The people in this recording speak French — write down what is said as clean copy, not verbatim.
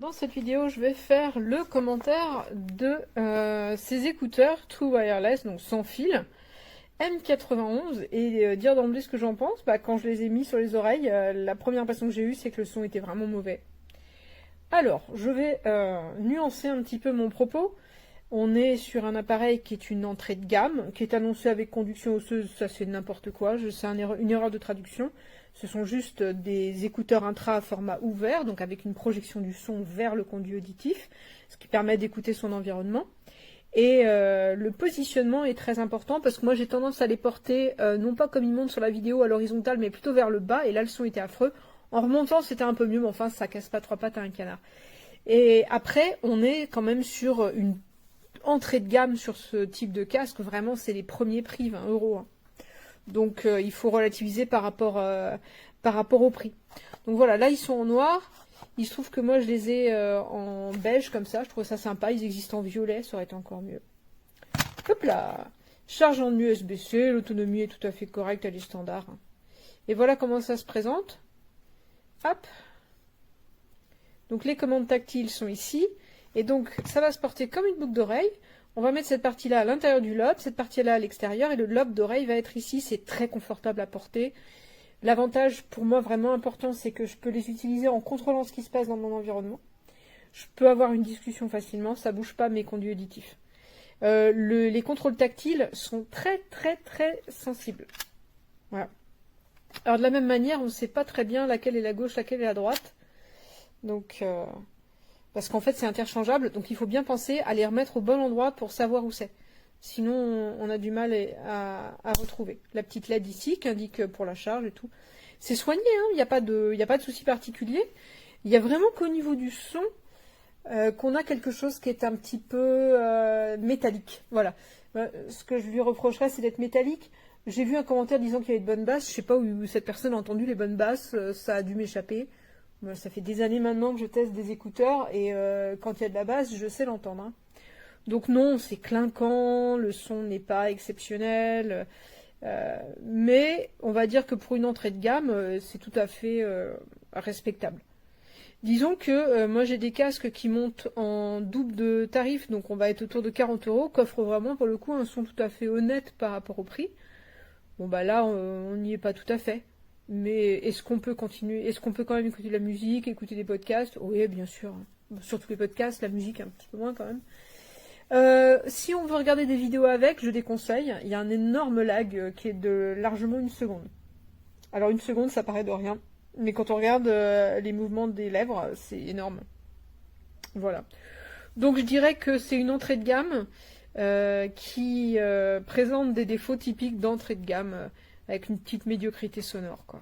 Dans cette vidéo, je vais faire le commentaire de ces écouteurs True Wireless, donc sans fil, M91, et dire d'emblée ce que j'en pense. Quand je les ai mis sur les oreilles, la première impression que j'ai eue, c'est que le son était vraiment mauvais. Alors, je vais nuancer un petit peu mon propos. On est sur un appareil qui est une entrée de gamme, qui est annoncé avec conduction osseuse, ça c'est n'importe quoi, c'est une erreur de traduction. Ce sont juste des écouteurs intra à format ouvert, donc avec une projection du son vers le conduit auditif, ce qui permet d'écouter son environnement. Et le positionnement est très important parce que moi j'ai tendance à les porter, non pas comme ils montent sur la vidéo à l'horizontale, mais plutôt vers le bas, et là le son était affreux. En remontant c'était un peu mieux, mais enfin ça casse pas trois pattes à un canard. Et après on est quand même sur une entrée de gamme sur ce type de casque, vraiment c'est les premiers prix, 20 €. Hein. Donc il faut relativiser par rapport au prix. Donc voilà, là ils sont en noir. Il se trouve que moi je les ai en beige comme ça, je trouve ça sympa. Ils existent en violet, ça aurait été encore mieux. Hop là, charge en USB-C, l'autonomie est tout à fait correcte, elle est standard. Et voilà comment ça se présente. Hop. Donc les commandes tactiles sont ici. Et donc ça va se porter comme une boucle d'oreille. On va mettre cette partie-là à l'intérieur du lobe, cette partie-là à l'extérieur, et le lobe d'oreille va être ici. C'est très confortable à porter. L'avantage pour moi vraiment important, c'est que je peux les utiliser en contrôlant ce qui se passe dans mon environnement. Je peux avoir une discussion facilement, ça bouge pas mes conduits auditifs. Les contrôles tactiles sont très sensibles. Voilà. Alors de la même manière, on ne sait pas très bien laquelle est la gauche, laquelle est la droite. Donc... parce qu'en fait c'est interchangeable, donc il faut bien penser à les remettre au bon endroit pour savoir où c'est. Sinon on a du mal à retrouver. La petite LED ici qui indique pour la charge et tout. C'est soigné, hein, il n'y a pas de souci particulier. Il y a vraiment qu'au niveau du son qu'on a quelque chose qui est un petit peu métallique. Voilà. Ce que je lui reprocherais, c'est d'être métallique. J'ai vu un commentaire disant qu'il y avait de bonnes basses. Je sais pas où cette personne a entendu les bonnes basses, ça a dû m'échapper. Ça fait des années maintenant que je teste des écouteurs et quand il y a de la basse, je sais l'entendre. Hein. Donc non, c'est clinquant, le son n'est pas exceptionnel, mais on va dire que pour une entrée de gamme, c'est tout à fait respectable. Disons que moi j'ai des casques qui montent en double de tarif, donc on va être autour de 40 €, qu'offre vraiment pour le coup un son tout à fait honnête par rapport au prix. Bon là on n'y est pas tout à fait. Mais est-ce qu'on peut continuer? Est-ce qu'on peut quand même écouter de la musique, écouter des podcasts? Oui, bien sûr. Surtout les podcasts, la musique un petit peu moins quand même. Si on veut regarder des vidéos avec, je déconseille. Il y a un énorme lag qui est de largement 1 seconde. Alors 1 seconde, ça paraît de rien. Mais quand on regarde les mouvements des lèvres, c'est énorme. Voilà. Donc je dirais que c'est une entrée de gamme qui présente des défauts typiques d'entrée de gamme avec une petite médiocrité sonore, quoi.